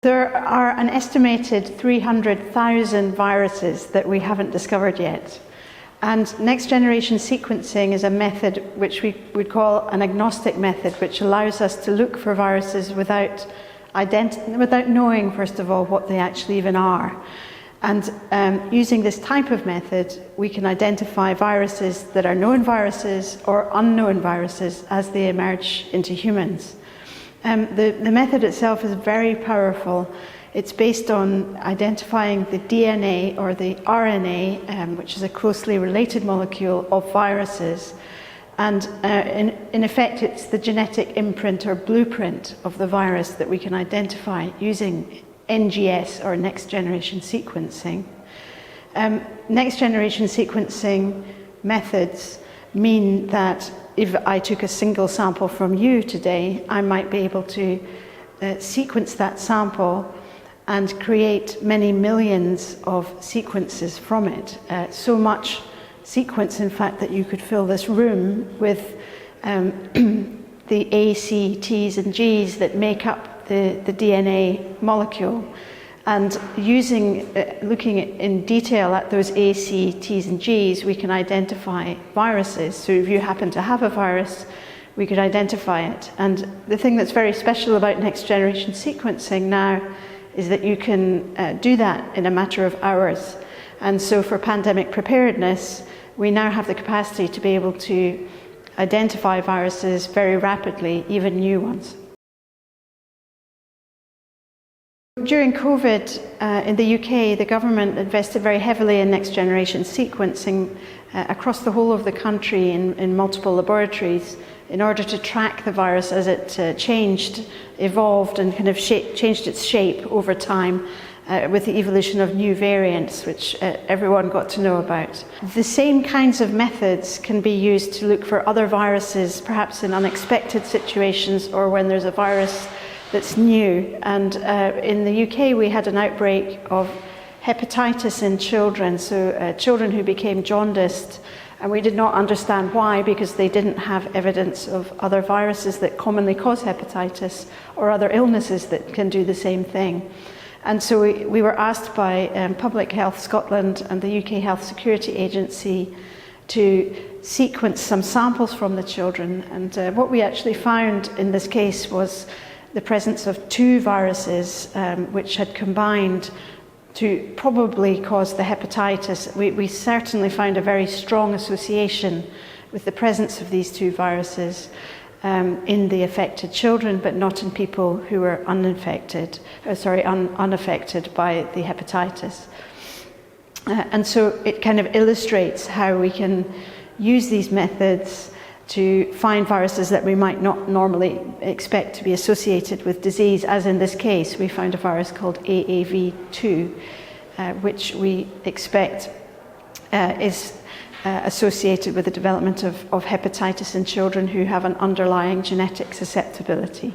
There are an estimated 300,000 viruses that we haven't discovered yet. And next-generation sequencing is a method which we would call an agnostic method, which allows us to look for viruses without knowing, first of all, what they actually even are. And using this type of method, we can identify viruses that are known viruses or unknown viruses as they emerge into humans. The method itself is very powerful. It's based on identifying the DNA or the RNA, which is a closely related molecule of viruses. And in effect, it's the genetic imprint or blueprint of the virus that we can identify using NGS or next-generation sequencing. Next-generation sequencing methods mean that if I took a single sample from you today, I might be able to sequence that sample and create many millions of sequences from it. So much sequence, in fact, that you could fill this room with the A, C, T's and G's that make up the DNA molecule. And looking in detail at those A, C, T's and G's, we can identify viruses. So if you happen to have a virus, we could identify it. And the thing that's very special about next-generation sequencing now is that you can do that in a matter of hours. And so for pandemic preparedness, we now have the capacity to be able to identify viruses very rapidly, even new ones. During COVID in the UK, the government invested very heavily in next-generation sequencing across the whole of the country in multiple laboratories in order to track the virus as it changed, evolved and kind of changed its shape over time with the evolution of new variants, which everyone got to know about. The same kinds of methods can be used to look for other viruses, perhaps in unexpected situations or when there's a virus that's new. And in the UK we had an outbreak of hepatitis in children, so children who became jaundiced, and we did not understand why, because they didn't have evidence of other viruses that commonly cause hepatitis or other illnesses that can do the same thing. And so we were asked by Public Health Scotland and the UK Health Security Agency to sequence some samples from the children. And what we actually found in this case was the presence of two viruses which had combined to probably cause the hepatitis. We certainly found a very strong association with the presence of these two viruses in the affected children, but not in people who were unaffected by the hepatitis. And so it kind of illustrates how we can use these methods to find viruses that we might not normally expect to be associated with disease, as in this case we found a virus called AAV2, which we expect is associated with the development of hepatitis in children who have an underlying genetic susceptibility.